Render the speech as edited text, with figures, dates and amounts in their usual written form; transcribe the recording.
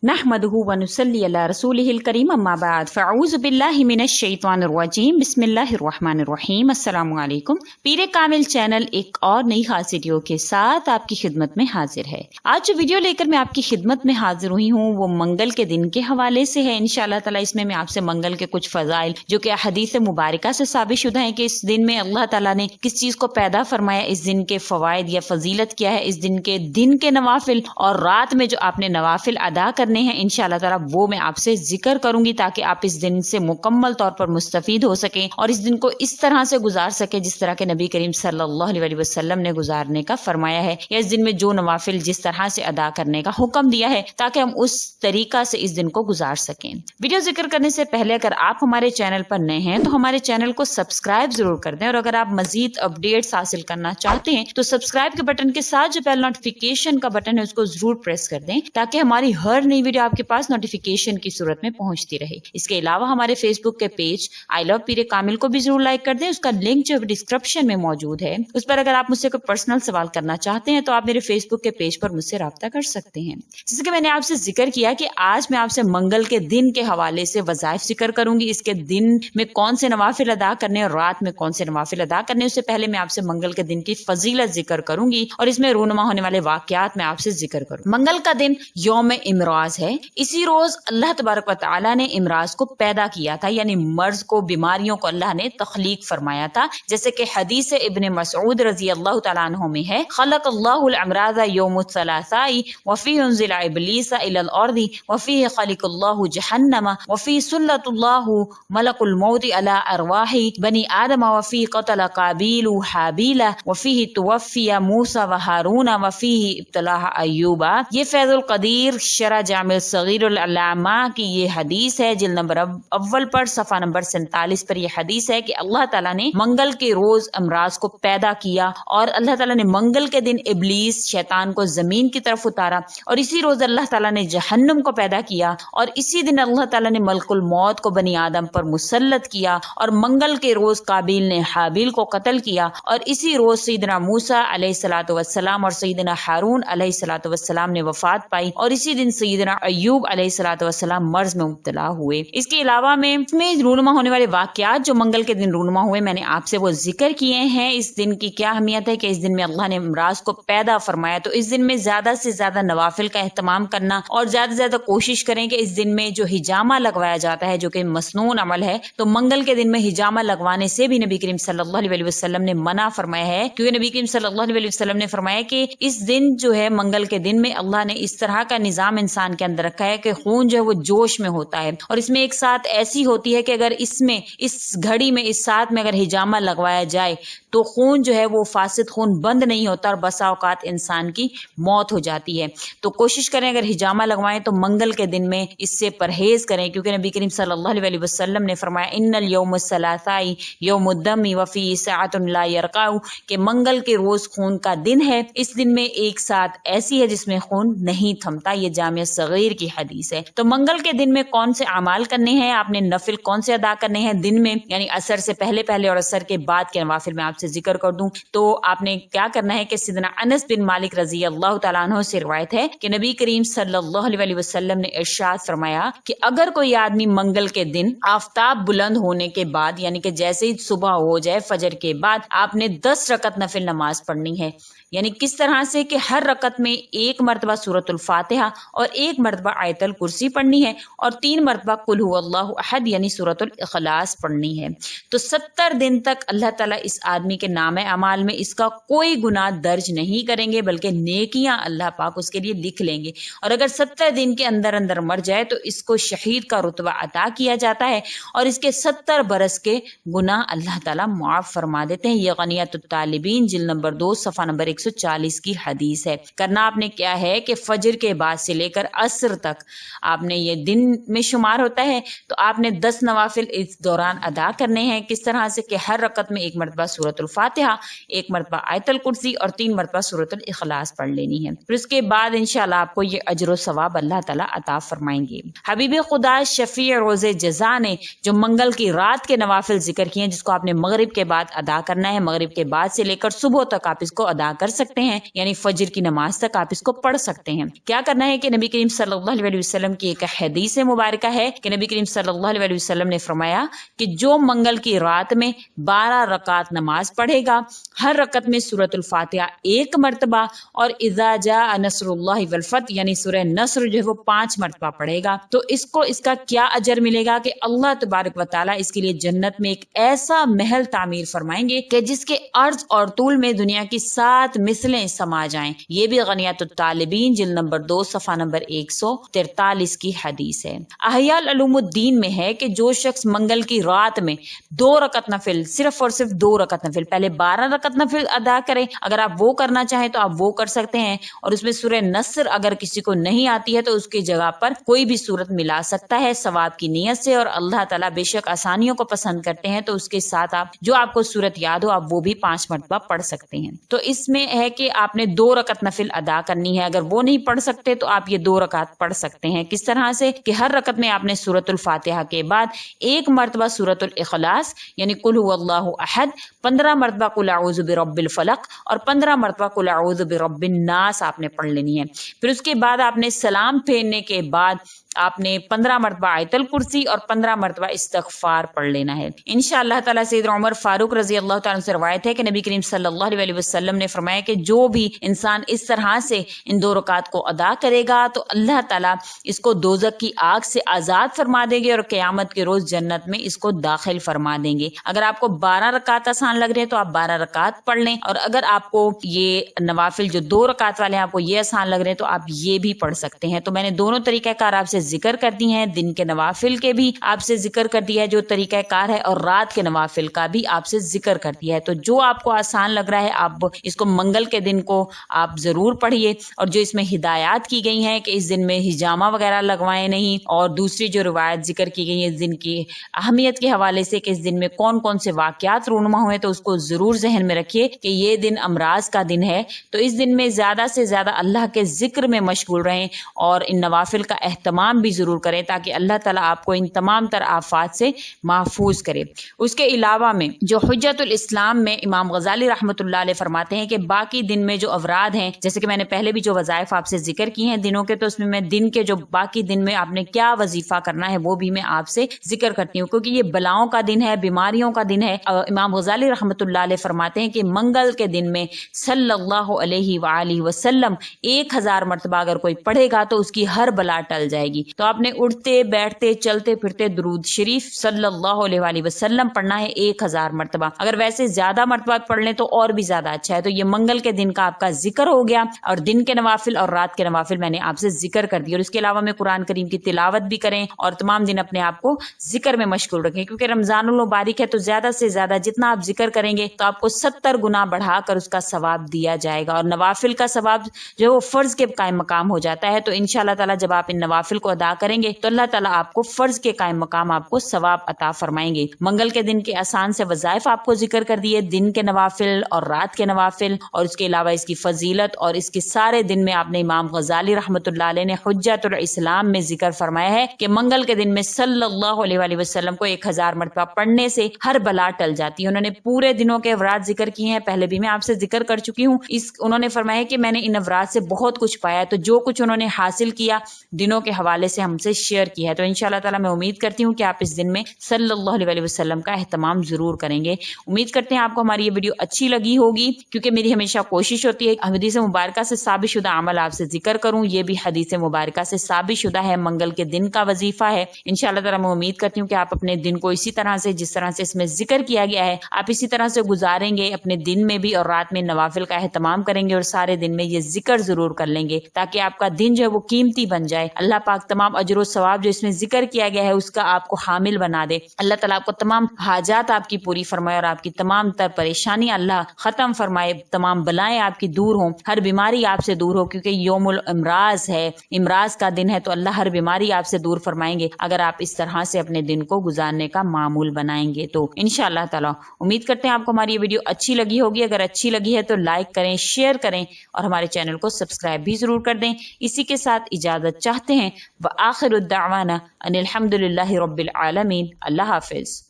نحمده ونصلي على رسوله الكريم اما بعد فاعوذ باللہ من الشیطان الرجیم بسم اللہ الرحمن الرحیم السلام علیکم۔ پیر کامل چینل ایک اور نئی خاص ویڈیو کے ساتھ آپ کی خدمت میں حاضر ہے۔ آج جو ویڈیو لے کر میں آپ کی خدمت میں حاضر ہوئی ہوں وہ منگل کے دن کے حوالے سے ہے۔ انشاءاللہ تعالی اس میں آپ سے منگل کے کچھ فضائل جو کہ حدیث مبارکہ سے ثابت شدہ ہیں کہ اس دن میں اللہ تعالیٰ نے کس چیز کو پیدا فرمایا، اس دن کے فوائد یا فضیلت کیا ہے، اس دن کے نوافل اور رات میں جو آپ نے نوافل ادا کرنے ہیں انشاءاللہ تعالیٰ وہ میں آپ سے ذکر کروں گی تاکہ آپ اس دن سے مکمل طور پر مستفید ہو سکیں اور اس دن کو اس طرح سے گزار سکیں جس طرح کے نبی کریم صلی اللہ علیہ وسلم نے گزارنے کا فرمایا ہے، یا اس دن میں جو نوافل جس طرح سے ادا کرنے کا حکم دیا ہے تاکہ ہم اس طریقہ سے اس دن کو گزار سکیں۔ ویڈیو ذکر کرنے سے پہلے اگر آپ ہمارے چینل پر نئے ہیں تو ہمارے چینل کو سبسکرائب ضرور کر دیں، اور اگر آپ مزید اپڈیٹس حاصل کرنا چاہتے ہیں تو سبسکرائب کے بٹن کے ساتھ جو بیل نوٹیفیکیشن کا بٹن ہے اس کو ضرور پریس کر دیں تاکہ ہماری ہر نئی ویڈیو آپ کے پاس نوٹیفیکیشن کی صورت میں پہنچتی رہے۔ اس کے علاوہ ہمارے فیس بک کے پیج آئی لو پیر کامل کو بھی ضرور لائک کر دیں، اس کا لنک جو ڈسکرپشن میں موجود ہے اس پر اگر آپ مجھ سے کوئی پرسنل سوال کرنا چاہتے ہیں تو آپ میرے فیس بک کے پیج پر مجھ سے رابطہ کر سکتے ہیں۔ جیسے کہ میں نے آپ سے ذکر کیا کہ آج میں آپ سے منگل کے دن کے حوالے سے وظائف ذکر کروں گی، اس کے دن میں کون سے نوافل ادا کرنے اور رات میں کون سے نوافل ادا کرنے، اس سے پہلے میں آپ سے منگل کے دن کی فضیلت ذکر کروں گی اور اس میں رونما ہونے والے واقعات میں آپ سے ذکر کروں۔ منگل کا دن یوم امراض ہے۔ اسی روز اللہ تبارک و تعالی نے امراض کو پیدا کیا تھا، یعنی مرض کو، بیماریوں کو اللہ نے تخلیق فرمایا تھا، جیسے کہ حدیث ابن مسعود رضی اللہ تعالیٰ عنہ میں ہے، خلق اللہ الامراض یوم الثلاثاء وفیہ انزل ابلیس الی الارض وفیہ خلق اللہ جہنم وفیہ سلط اللہ ملک الموت علی ارواح بنی آدم وفیہ قتل قابیل حابیل وفیہ توفی موسیٰ وہارون وفیہ ابتلاء ایوب۔ یہ فیض القدیر شرح جامع صغیر العلامہ کی یہ حدیث ہے، جلد نمبر اول پر صفحہ نمبر 47 پر یہ حدیث ہے کہ اللہ تعالیٰ نے منگل کے روز امراض کو پیدا کیا اور اللہ تعالیٰ نے منگل کے دن ابلیس شیطان کو زمین کی طرف اتارا، اور اسی روز اللہ تعالیٰ نے جہنم کو پیدا کیا، اور اسی دن اللہ تعالیٰ نے ملک الموت کو بنی آدم پر مسلط کیا، اور منگل کے روز قابیل نے حابیل کو قتل کیا، اور اسی روز سیدنا موسیٰ علیہ الصلوۃ والسلام اور سیدنا ہارون علیہ الصلوۃ والسلام نے وفات پائی، اور اسی دن سیدنا ایوب علیہ الصلوۃ والسلام مرض میں مبتلا ہوئے۔ اس کے علاوہ میں رونما ہونے والے واقعات جو منگل کے دن رونما ہوئے میں نے آپ سے وہ ذکر کیے ہیں۔ اس دن کی کیا اہمیت ہے کہ اس دن میں اللہ نے امراض کو پیدا فرمایا، تو اس دن میں زیادہ سے زیادہ نوافل کا اہتمام کرنا اور زیادہ سے زیادہ کوشش کریں کہ اس دن میں جو ہجامہ لگوایا جاتا ہے جو کہ مسنون عمل ہے، تو منگل کے دن میں ہجامہ لگوانے سے بھی نبی کریم صلی اللہ علیہ وسلم نے منع فرمایا ہے، کیونکہ نبی کریم صلی اللہ علیہ وسلم نے فرمایا کہ اس دن جو ہے منگل کے دن میں اللہ نے اس طرح کا نظام انسان کے اندر رکھا ہے کہ خون جو ہے وہ جوش میں ہوتا ہے، اور اس میں ایک ساتھ ایسی ہوتی ہے کہ اگر اس گھڑی میں اس ساتھ میں اگر ہجامہ لگوایا جائے تو خون جو ہے وہ فاسد خون بند نہیں ہوتا اور بسا اوقات انسان کی موت ہو جاتی ہے۔ تو کوشش کریں اگر ہجامہ لگوائیں تو منگل کے دن میں اس سے پرہیز کریں، کیونکہ نبی کریم صلی اللہ علیہ وسلم نے فرمایا ان الیوم الثلاثاء یوم الدم وفی ساعۃ لا یرقع، کہ منگل کے روز خون کا دن ہے، اس دن میں ایک ساتھ ایسی ہے جس میں خون نہیں تھمتا۔ یہ جامع صغیر کی حدیث ہے۔ تو منگل کے دن میں کون سے اعمال کرنے ہیں، آپ نے نفل کون سے ادا کرنے ہیں دن میں، یعنی عصر سے پہلے اور عصر کے بعد کے نوافل میں آپ سے ذکر کر دوں تو آپ نے کیا کرنا ہے کہ سیدنا انس بن مالک رضی اللہ تعالیٰ عنہ سے روایت ہے کہ نبی کریم صلی اللہ علیہ وسلم نے ارشاد فرمایا کہ اگر کوئی آدمی منگل کے دن آفتاب بلند ہونے کے بعد، یعنی کہ جیسے ہی صبح ہو جائے فجر کے بعد، آپ نے 10 رکعت نفل نماز پڑھنی ہے، یعنی کس طرح سے کہ ہر رکعت میں 1 مرتبہ سورۃ الفاتحہ اور 1 مرتبہ آیت الکرسی پڑھنی ہے اور 3 مرتبہ قل هو اللہ احد یعنی سورۃ الاخلاص پڑھنی ہے۔ تو 70 دن تک اللہ تعالیٰ اس آدمی کے نام اعمال میں اس کا کوئی گناہ درج نہیں کریں گے، بلکہ نیکیاں اللہ پاک اس کے لیے لکھ لیں گے، اور اگر 70 دن کے اندر مر جائے تو اس کو شہید کا رتبہ عطا کیا جاتا ہے اور اس کے 70 برس کے گناہ اللہ تعالیٰ معاف فرما دیتے ہیں۔ یہ غنیۃ الطالبین جلد نمبر 2 صفحہ نمبر 140 کی حدیث ہے۔ کرنا آپ نے کیا ہے کہ فجر کے بعد سے لے کر عصر تک آپ نے یہ دن میں شمار ہوتا ہے، تو آپ نے 10 نوافل اس دوران ادا کرنے ہیں، کس طرح سے کہ ہر رکعت میں 1 مرتبہ سورۃ الفاتحہ، 1 مرتبہ آیت الکرسی اور 3 مرتبہ سورۃ الاخلاص پڑھ لینی ہے۔ پھر اس کے بعد انشاءاللہ آپ کو یہ اجر و ثواب اللہ تعالیٰ عطا فرمائیں گے۔ حبیب خدا شفیع روز جزا نے جو منگل کی رات کے نوافل ذکر کیے ہیں، جس کو آپ نے مغرب کے بعد ادا کرنا ہے، مغرب کے بعد سے لے کر صبح تک آپ اس کو ادا کر دھر سکتے ہیں، یعنی فجر کی نماز تک آپ اس کو پڑھ سکتے ہیں۔ کیا کرنا ہے کہ نبی کریم صلی اللہ علیہ وسلم کی ایک حدیث مبارکہ ہے کہ نبی کریم صلی اللہ علیہ وسلم نے فرمایا کہ جو منگل کی رات میں 12 رکعت نماز پڑھے گا، ہر رکعت میں سورۃ الفاتحہ 1 مرتبہ اور اذا جاء نصر اللہ والفتح یعنی سورہ نصر جو ہے وہ 5 مرتبہ پڑھے گا، تو اس کو اس کا کیا اجر ملے گا کہ اللہ تبارک و تعالیٰ اس کے لیے جنت میں ایک ایسا محل تعمیر فرمائیں گے کہ جس کے عرض اور طول میں دنیا کی 7 مثلیں سما جائیں۔ یہ بھی غنیات الطالبین جلد نمبر 2 صفحہ نمبر 143 کی حدیث ہے۔ احیاء علوم الدین میں ہے کہ جو شخص منگل کی رات میں 2 رکعت نفل، صرف اور صرف 2 رکعت نفل، پہلے 12 رکعت نفل ادا کرے، اگر آپ وہ کرنا چاہیں تو آپ وہ کر سکتے ہیں، اور اس میں سورہ نصر اگر کسی کو نہیں آتی ہے تو اس کی جگہ پر کوئی بھی سورت ملا سکتا ہے ثواب کی نیت سے، اور اللہ تعالیٰ بے شک آسانیوں کو پسند کرتے ہیں، تو اس کے ساتھ آپ جو آپ کو سورت یاد ہو آپ وہ بھی 5 مرتبہ پڑھ سکتے ہیں۔ تو اس میں ہے کہ آپ نے 2 رکعت نفل ادا کرنی ہے، اگر وہ نہیں پڑھ سکتے تو آپ یہ 2 رکعت پڑھ سکتے ہیں۔ کس طرح سے کہ ہر رکعت میں آپ نے سورۃ الفاتحہ کے بعد 1 مرتبہ سورۃ الاخلاص یعنی قل هو اللہ احد، 15 مرتبہ قل اعوذ برب الفلق اور 15 مرتبہ قل اعوذ برب الناس آپ نے پڑھ لینی ہے۔ پھر اس کے بعد آپ نے سلام پھیرنے کے بعد آپ نے 15 مرتبہ آیت الکرسی اور 15 مرتبہ استغفار پڑھ لینا ہے۔ انشاءاللہ تعالیٰ سیدنا عمر فاروق رضی اللہ تعالیٰ سے روایت ہے کہ نبی کریم صلی اللہ علیہ وسلم نے فرمایا کہ جو بھی انسان اس طرح سے ان 2 رکعات کو ادا کرے گا تو اللہ تعالیٰ اس کو دوزخ کی آگ سے آزاد فرما دیں گے اور قیامت کے روز جنت میں اس کو داخل فرما دیں گے۔ اگر آپ کو 12 رکعات آسان لگ رہے ہیں تو آپ 12 رکعات پڑھ لیں، اور اگر آپ کو یہ نوافل جو 2 رکعات والے ہیں آپ کو یہ آسان لگ رہے ہیں تو آپ یہ بھی پڑھ سکتے ہیں۔ تو میں نے دونوں طریقہ کار آپ سے ذکر کر دی ہیں، دن کے نوافل کے بھی آپ سے ذکر کر دیا ہے جو طریقہ کار ہے، اور رات کے نوافل کا بھی آپ سے ذکر کر دیا ہے۔ تو جو آپ کو آسان لگ رہا ہے آپ اس کو منگل کے دن کو آپ ضرور پڑھیے، اور جو اس میں ہدایات کی گئی ہیں کہ اس دن میں ہجامہ وغیرہ لگوائیں نہیں، اور دوسری جو روایت ذکر کی گئی ہے اس دن کی اہمیت کے حوالے سے کہ اس دن میں کون کون سے واقعات رونما ہوئے، تو اس کو ضرور ذہن میں رکھیے کہ یہ دن امراض کا دن ہے، تو اس دن میں زیادہ سے زیادہ اللہ کے ذکر میں مشغول رہیں اور ان نوافل کا اہتمام بھی ضرور کریں تاکہ اللہ تعالیٰ آپ کو ان تمام تر آفات سے محفوظ کرے۔ اس کے علاوہ میں جو حجت الاسلام میں امام غزالی رحمۃ اللہ علیہ فرماتے ہیں کہ باقی دن میں جو اوراد ہیں، جیسے کہ میں نے پہلے بھی جو وظائف آپ سے ذکر کی ہیں دنوں کے، تو اس میں دن کے جو باقی دن میں آپ نے کیا وظیفہ کرنا ہے وہ بھی میں آپ سے ذکر کرتی ہوں، کیونکہ یہ بلاؤں کا دن ہے، بیماریوں کا دن ہے۔ امام غزالی رحمۃ اللہ علیہ فرماتے ہیں کہ منگل کے دن میں صلی اللہ علیہ وآلہ وسلم 1000 مرتبہ اگر کوئی پڑھے گا تو اس کی ہر بلا ٹل جائے گی۔ تو آپ نے اٹھتے بیٹھتے چلتے پھرتے درود شریف صلی اللہ علیہ وآلہ وسلم پڑھنا ہے 1000 مرتبہ، اگر ویسے زیادہ مرتبہ پڑھ لیں تو اور بھی زیادہ اچھا ہے۔ تو یہ منگل کے دن کا آپ کا ذکر ہو گیا، اور دن کے نوافل اور رات کے نوافل میں نے آپ سے ذکر کر دی، اور اس کے علاوہ میں قرآن کریم کی تلاوت بھی کریں اور تمام دن اپنے آپ کو ذکر میں مشغول رکھیں، کیونکہ رمضان المبارک ہے تو زیادہ سے زیادہ جتنا آپ ذکر کریں گے تو آپ کو 70 گنا بڑھا کر اس کا ثواب دیا جائے گا، اور نوافل کا ثواب جو ہے وہ فرض کے قائم مقام ہو جاتا ہے۔ تو انشاءاللہ تعالیٰ جب آپ ان نوافل کو ادا کریں گے تو اللہ تعالیٰ آپ کو فرض کے قائم مقام آپ کو ثواب عطا فرمائیں گے۔ منگل کے دن کے آسان سے وظائف آپ کو ذکر کر دیے، دن کے نوافل اور رات کے نوافل، اور اس کے علاوہ اس کی فضیلت، اور اس کے سارے دن میں آپ نے امام غزالی رحمۃ اللہ علیہ نے حجت الاسلام میں ذکر فرمایا ہے کہ منگل کے دن میں صلی اللہ علیہ وآلہ وسلم کو 1000 مرتبہ پڑھنے سے ہر بلا ٹل جاتی ہے۔ انہوں نے پورے دنوں کے اوراد ذکر کیے ہیں، پہلے بھی میں آپ سے ذکر کر چکی ہوں۔ انہوں نے فرمایا کہ میں نے ان اوراد سے بہت کچھ پایا، تو جو کچھ انہوں نے حاصل کیا دنوں کے حوالے سے ہم سے شیئر کیا ہے۔ تو انشاءاللہ تعالیٰ میں امید کرتی ہوں کہ آپ اس دن میں صلی اللہ علیہ وسلم کا اہتمام ضرور کریں گے۔ امید کرتے ہیں آپ کو ہماری یہ ویڈیو اچھی لگی ہوگی، کیونکہ میری ہمیشہ کوشش ہوتی ہے حدیث مبارکہ سے ثابت شدہ عمل آپ سے ذکر کروں، یہ بھی حدیث مبارکہ سے ثابت شدہ ہے، منگل کے دن کا وظیفہ ہے۔ انشاءاللہ تعالیٰ میں امید کرتی ہوں کہ آپ اپنے دن کو اسی طرح سے جس طرح سے اس میں ذکر کیا گیا ہے آپ اسی طرح سے گزاریں گے، اپنے دن میں بھی اور رات میں نوافل کا اہتمام کریں گے، اور سارے دن میں یہ ذکر ضرور کر لیں گے تاکہ آپ کا دن جو ہے وہ قیمتی بن جائے۔ اللہ پاک تمام اجر و ثواب جو اس میں ذکر کیا گیا ہے اس کا آپ کو حامل بنا دے۔ اللہ تعالیٰ آپ کو تمام حاجات آپ کی پوری فرمائے اور آپ کی تمام تر پریشانی اللہ ختم فرمائے، تمام بلائیں آپ کی دور ہوں، ہر بیماری آپ سے دور ہو، کیونکہ یوم الامراض ہے، امراض کا دن ہے، تو اللہ ہر بیماری آپ سے دور فرمائیں گے اگر آپ اس طرح سے اپنے دن کو گزارنے کا معمول بنائیں گے۔ تو انشاءاللہ تعالیٰ امید کرتے ہیں آپ کو ہماری یہ ویڈیو اچھی لگی ہوگی، اگر اچھی لگی ہے تو لائک کریں، شیئر کریں اور ہمارے چینل کو سبسکرائب بھی ضرور کر دیں۔ اسی کے ساتھ اجازت چاہتے ہیں، وآخر الدعوانا ان الحمد للہ رب العالمین۔ اللہ حافظ۔